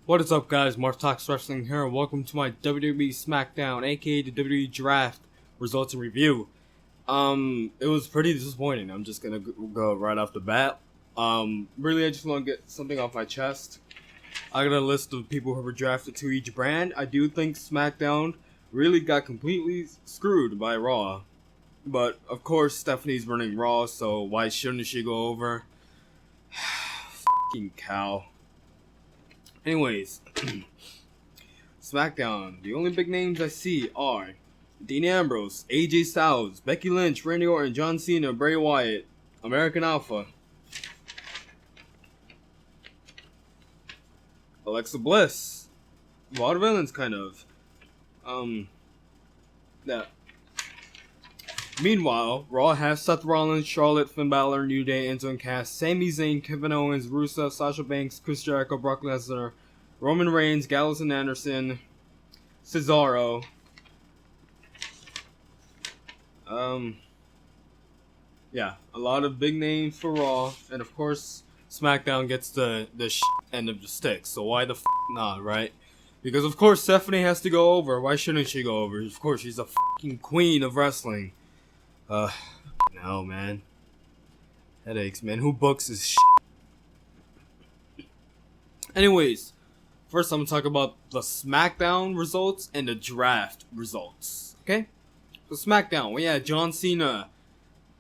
What is up, guys? Marv Talks Wrestling here, and welcome to my WWE SmackDown, aka the WWE Draft results and review. It was pretty disappointing. I'm just gonna go right off the bat. Really, I just want to get something off my chest. I got a list of people who were drafted to each brand. I do think SmackDown really got completely screwed by Raw. But, of course, Stephanie's running Raw, so why shouldn't she go over? Fucking cow. Anyways, SmackDown. The only big names I see are Dean Ambrose, AJ Styles, Becky Lynch, Randy Orton, John Cena, Bray Wyatt, American Alpha, Alexa Bliss, Vaudevillains, kind of. Yeah. Meanwhile, Raw has Seth Rollins, Charlotte, Finn Balor, New Day, Enzo and Cass, Sami Zayn, Kevin Owens, Rusev, Sasha Banks, Chris Jericho, Brock Lesnar, Roman Reigns, Gallows and Anderson, Cesaro. Yeah, a lot of big names for Raw, and of course, SmackDown gets the end of the stick. So why the not, right? Because of course Stephanie has to go over. Why shouldn't she go over? Of course, she's a fucking queen of wrestling. No, man. Headaches, man. Who books this shit? Anyways, first I'm gonna talk about the SmackDown results and the draft results. Okay? So SmackDown, we had John Cena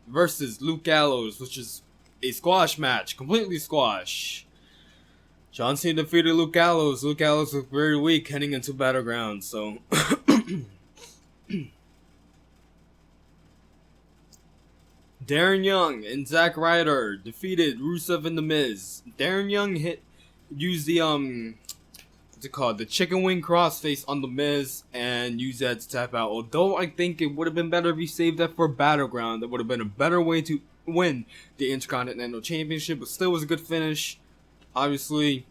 versus Luke Gallows, which is a squash match. Completely squash. John Cena defeated Luke Gallows. Luke Gallows looked very weak heading into Battleground, so... Darren Young and Zack Ryder defeated Rusev and The Miz. Darren Young used the what's it called? The chicken wing crossface on The Miz and used that to tap out. Although I think it would have been better if he saved that for Battleground. That would have been a better way to win the Intercontinental Championship, but still was a good finish. Obviously,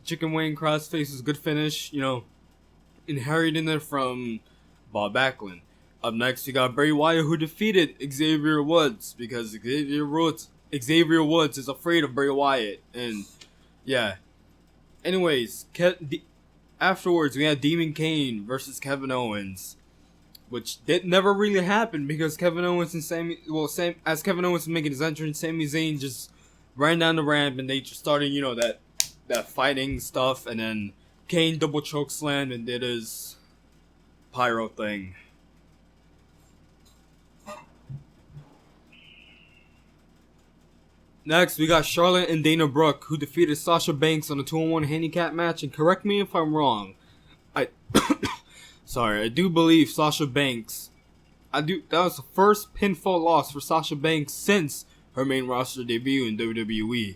chicken wing crossface was a good finish, you know, inheriting it from Bob Backlund. Up next, we got Bray Wyatt, who defeated Xavier Woods, because Xavier Woods is afraid of Bray Wyatt, and yeah. Anyways, afterwards, we had Demon Kane versus Kevin Owens, which never really happened because Kevin Owens and as Kevin Owens was making his entrance, Sami Zayn just ran down the ramp and they just started, you know, that fighting stuff, and then Kane double choke slammed and did his pyro thing. Next, we got Charlotte and Dana Brooke, who defeated Sasha Banks on a 2-on-1 handicap match, and correct me if I'm wrong. I do believe Sasha Banks, that was the first pinfall loss for Sasha Banks since her main roster debut in WWE.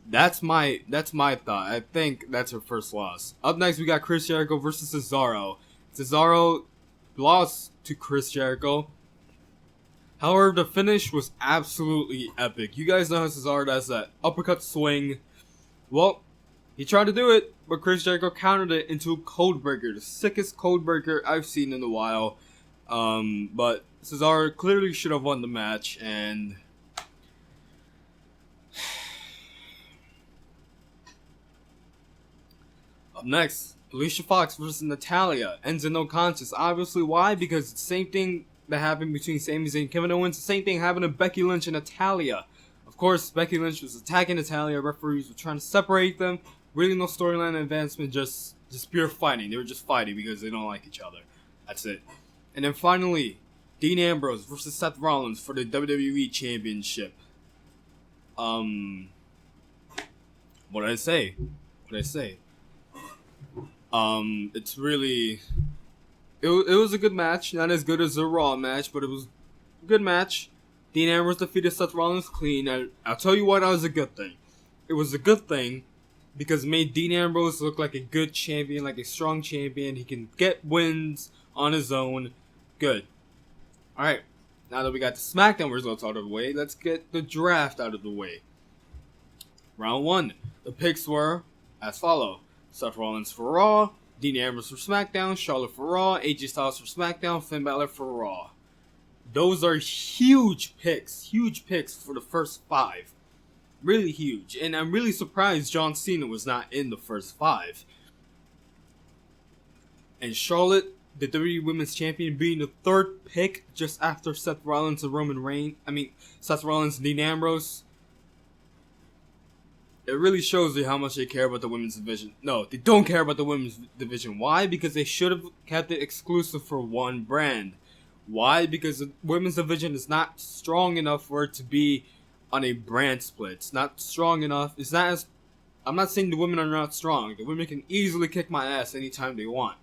That's my thought. I think that's her first loss. Up next, we got Chris Jericho versus Cesaro. Cesaro lost to Chris Jericho. However, the finish was absolutely epic. You guys know how Cesaro does that uppercut swing. Well, he tried to do it, but Chris Jericho countered it into a codebreaker. The sickest codebreaker I've seen in a while. But Cesaro clearly should have won the match, and... Up next, Alicia Fox versus Natalya. Ends in no contest. Obviously, why? Because it's the same thing that happened between Sami Zayn and Kevin Owens. The same thing happened to Becky Lynch and Natalya. Of course, Becky Lynch was attacking Natalya. Referees were trying to separate them. Really no storyline advancement, just pure fighting. They were just fighting because they don't like each other. That's it. And then finally, Dean Ambrose versus Seth Rollins for the WWE Championship. What did I say? It's really... It was a good match. Not as good as the Raw match, but it was a good match. Dean Ambrose defeated Seth Rollins clean. I'll tell you why that was a good thing. It was a good thing because it made Dean Ambrose look like a good champion, like a strong champion. He can get wins on his own. Good. Alright, now that we got the SmackDown results out of the way, let's get the draft out of the way. Round 1. The picks were as follow. Seth Rollins for Raw, Dean Ambrose for SmackDown, Charlotte for Raw, AJ Styles for SmackDown, Finn Balor for Raw. Those are huge picks for the first 5. Really huge. And I'm really surprised John Cena was not in the first 5. And Charlotte, the WWE Women's Champion, being the 3rd pick just after Seth Rollins and Roman Reigns. Seth Rollins and Dean Ambrose. It really shows you how much they care about the women's division. No, they don't care about the women's division. Why? Because they should have kept it exclusive for one brand. Why? Because the women's division is not strong enough for it to be on a brand split. It's not strong enough. It's not as... I'm not saying the women are not strong. The women can easily kick my ass anytime they want.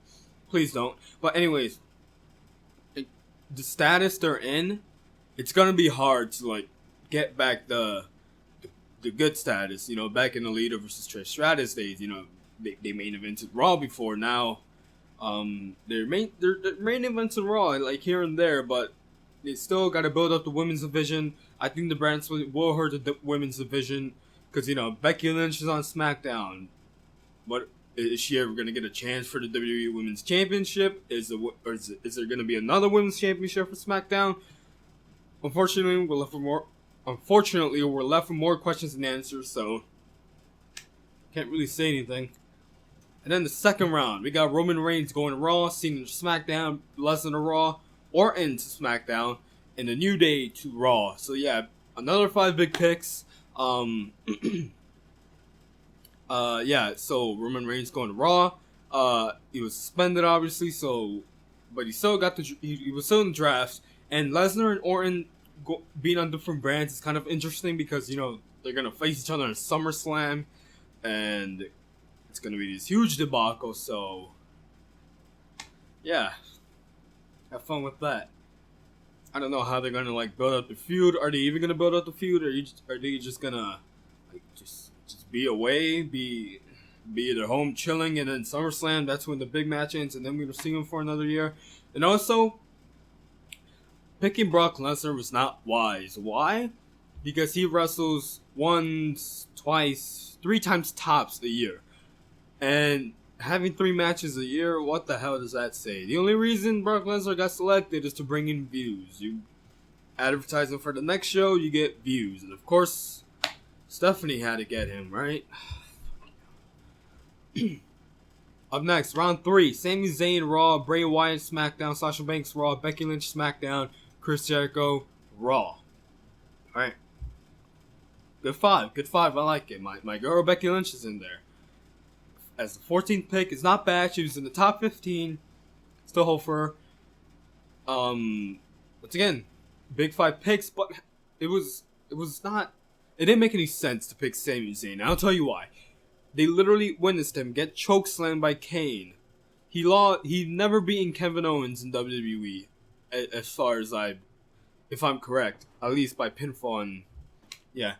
Please don't. But anyways, the status they're in, it's gonna be hard to like get back the good status. You know, back in the Lita versus Trish Stratus days. You know, they main evented Raw before. Now, their main events in Raw like here and there, but they still got to build up the women's division. I think the brand split will hurt the women's division because you know Becky Lynch is on SmackDown. What? Is she ever going to get a chance for the WWE Women's Championship? Is there going to be another Women's Championship for SmackDown? Unfortunately, we're left with more questions than answers, so can't really say anything. And then the second round, we got Roman Reigns going to Raw, Cena to SmackDown, Lesnar to Raw, Orton to SmackDown, and the New Day to Raw. So yeah, another 5 big picks. So Roman Reigns going to Raw. He was suspended, obviously, but he still got he was still in the draft. And Lesnar and Orton being on different brands is kind of interesting because, you know, they're going to face each other in SummerSlam, and it's going to be this huge debacle, so yeah, have fun with that. I don't know how they're going to, like, build up the feud. Are they even going to build up the feud, or are they just going to, like, just be away, be either home chilling, and then SummerSlam, that's when the big match ends, and then we're going to see him for another year. And also, picking Brock Lesnar was not wise. Why? Because he wrestles once, twice, 3 times tops a year. And having 3 matches a year, what the hell does that say? The only reason Brock Lesnar got selected is to bring in views. You advertise him for the next show, you get views. And of course, Stephanie had to get him, right? Up next, round 3. Sami Zayn Raw, Bray Wyatt SmackDown, Sasha Banks Raw, Becky Lynch SmackDown, Chris Jericho Raw. Alright. Good 5. I like it. My girl Becky Lynch is in there. As the 14th pick, it's not bad. She was in the top 15. Still hope for her. Once again, big 5 picks, but it was not... It didn't make any sense to pick Sami Zayn. I'll tell you why. They literally witnessed him get chokeslammed by Kane. He never beaten Kevin Owens in WWE, as far as if I'm correct, at least by pinfall. And yeah,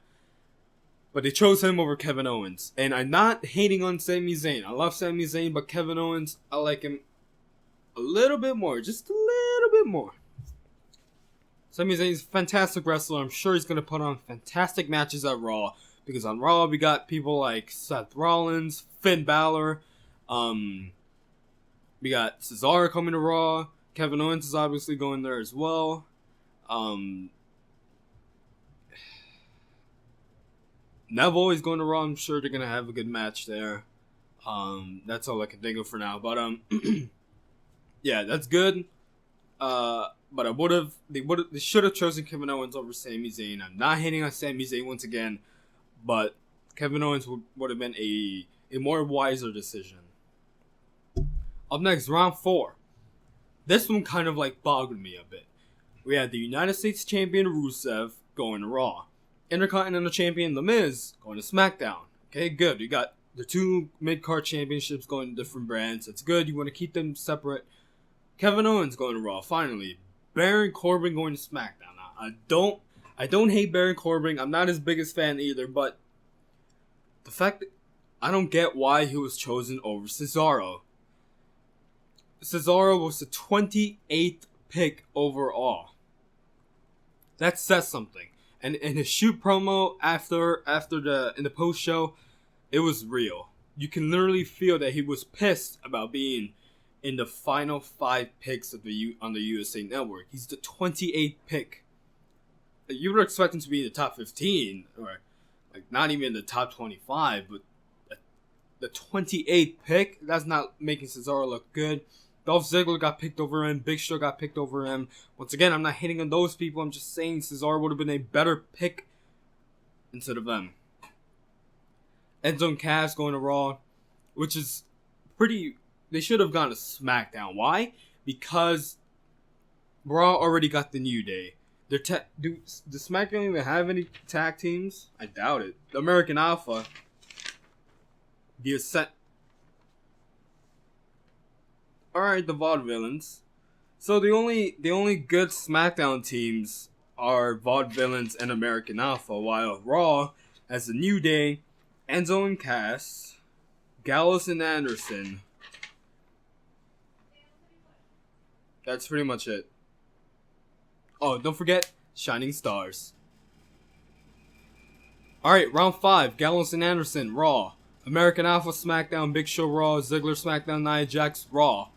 but they chose him over Kevin Owens. And I'm not hating on Sami Zayn. I love Sami Zayn, but Kevin Owens, I like him a little bit more, just a little bit more. Sami Zayn's a fantastic wrestler. I'm sure he's going to put on fantastic matches at Raw. Because on Raw, we got people like Seth Rollins, Finn Balor. We got Cesaro coming to Raw. Kevin Owens is obviously going there as well. Neville is going to Raw. I'm sure they're going to have a good match there. That's all I can think of for now. But, yeah, that's good. But they should have chosen Kevin Owens over Sami Zayn. I'm not hating on Sami Zayn once again, but Kevin Owens would have been a more wiser decision. Up next, round 4. This one kind of like bothered me a bit. We had the United States Champion Rusev going to Raw. Intercontinental Champion The Miz going to SmackDown. Okay, good. You got the 2 mid-card championships going to different brands. That's good. You want to keep them separate. Kevin Owens going to Raw, finally. Baron Corbin going to SmackDown. Now, I don't hate Baron Corbin. I'm not his biggest fan either, but the fact that I don't get why he was chosen over Cesaro. Cesaro was the 28th pick overall. That says something. And in his shoot promo in the post show, it was real. You can literally feel that he was pissed about being in the final 5 picks on the USA Network. He's the 28th pick. You would expect him to be in the top 15 or like not even the top 25, but the 28th pick. That's not making Cesaro look good. Dolph Ziggler got picked over him. Big Show got picked over him. Once again, I'm not hating on those people. I'm just saying Cesaro would have been a better pick instead of them. Enzo and Cass going to Raw, which is pretty... They should have gone to SmackDown. Why? Because Raw already got the New Day. Do SmackDown even have any tag teams? I doubt it. The American Alpha... The Ascent. Alright, the Vaudevillains. So the only good SmackDown teams are Vaudevillains and American Alpha, while Raw has the New Day, Enzo and Cass, Gallows and Anderson. That's pretty much it. Oh, don't forget Shining Stars. Alright, round 5, Gallows and Anderson, Raw. American Alpha SmackDown, Big Show Raw, Ziggler SmackDown, Nia Jax Raw.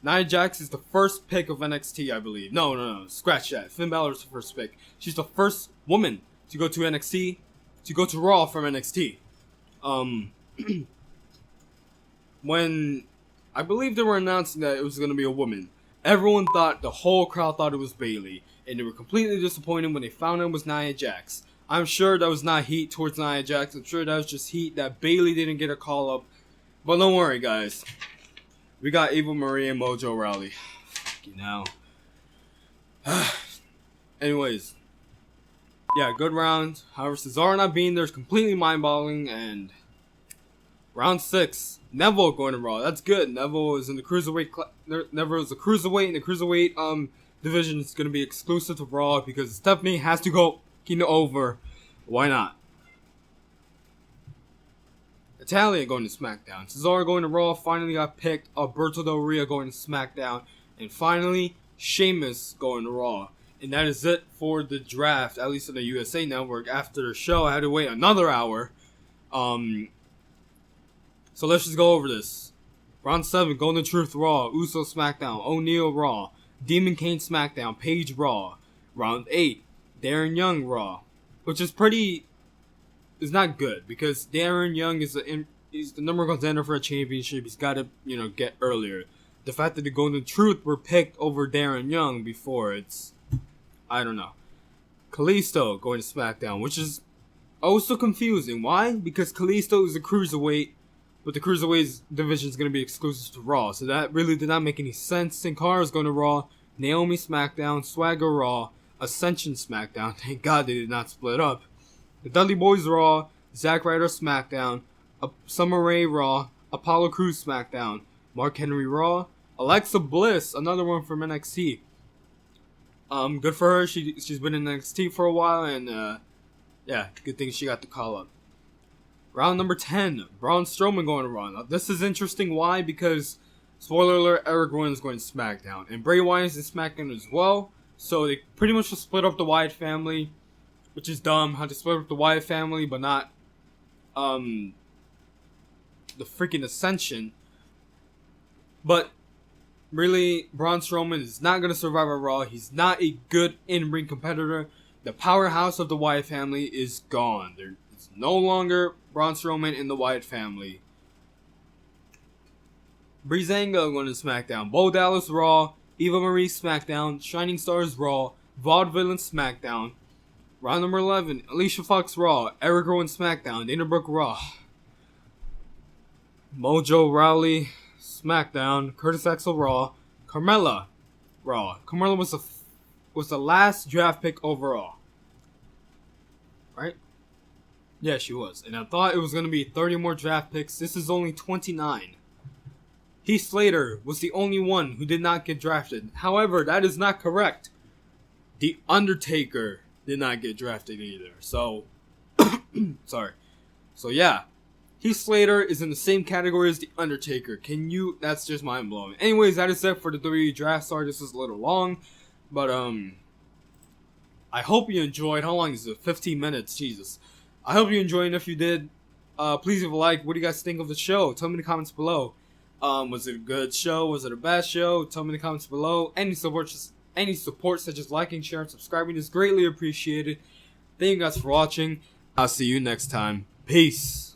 Nia Jax is the first pick of NXT, I believe. No, scratch that. Finn Balor's the first pick. She's the first woman to go to NXT, to go to Raw from NXT. When I believe they were announcing that it was going to be a woman, everyone thought, the whole crowd thought it was Bayley, and they were completely disappointed when they found out it was Nia Jax. I'm sure that was not heat towards Nia Jax. I'm sure that was just heat that Bayley didn't get a call up. But don't worry, guys. We got Eva Marie and Mojo Rawley. You know. Anyways. Yeah, good round. However, Cesaro not being there is completely mind-boggling. And round 6. Neville going to Raw. That's good. Neville is in the cruiserweight. Neville is a cruiserweight. And the cruiserweight division is going to be exclusive to Raw because Stephanie has to go over. Why not? Italia going to SmackDown. Cesaro going to Raw. Finally got picked. Alberto Del Rio going to SmackDown. And finally, Sheamus going to Raw. And that is it for the draft, at least on the USA Network. After the show, I had to wait another hour. So let's just go over this. Round 7, Golden Truth Raw. Uso SmackDown. O'Neal Raw. Demon Kane SmackDown. Paige Raw. Round 8. Darren Young Raw, which is not good because Darren Young he's the number one contender for a championship. He's got to get earlier. The fact that the Golden Truth were picked over Darren Young before, I don't know. Kalisto going to SmackDown, which is also confusing. Why? Because Kalisto is a cruiserweight, but the cruiserweight division is going to be exclusive to Raw, so that really did not make any sense. Sin Cara is going to Raw. Naomi SmackDown. Swagger Raw. Ascension SmackDown. Thank God they did not split up. The Dudley Boys Raw. Zack Ryder SmackDown. Summer Rae Raw. Apollo Crews SmackDown. Mark Henry Raw. Alexa Bliss, another one from NXT. Good for her. She's been in NXT for a while, and yeah, good thing she got the call up. Round number 10. Braun Strowman going to Raw. Now, this is interesting. Why? Because, spoiler alert, Eric Rowan is going to SmackDown. And Bray Wyatt is in SmackDown as well. So they pretty much just split up the Wyatt family, which is dumb. How to split up the Wyatt family, but not the freaking Ascension. But really, Braun Strowman is not going to survive at Raw. He's not a good in-ring competitor. The powerhouse of the Wyatt family is gone. There's no longer Braun Strowman in the Wyatt family. Breezango going to SmackDown. Bo Dallas Raw. Eva Marie SmackDown, Shining Stars Raw, Vaudevillain SmackDown. Round number 11, Alicia Fox Raw, Eric Rowan SmackDown, Dana Brooke Raw. Mojo Rawley SmackDown, Curtis Axel Raw, Carmella Raw. Carmella was the last draft pick overall. Right? Yeah, she was. And I thought it was going to be 30 more draft picks. This is only 29. Heath Slater was the only one who did not get drafted. However, that is not correct. The Undertaker did not get drafted either. So, sorry. So yeah, Heath Slater is in the same category as The Undertaker. That's just mind blowing. Anyways, that is it for the WWE Draft. Sorry, this was a little long. But, I hope you enjoyed. How long is it? 15 minutes. Jesus. I hope you enjoyed, and if you did, please leave a like. What do you guys think of the show? Tell me in the comments below. Was it a good show? Was it a bad show? Tell me in the comments below. Any support such as liking, sharing, subscribing is greatly appreciated. Thank you guys for watching. I'll see you next time. Peace.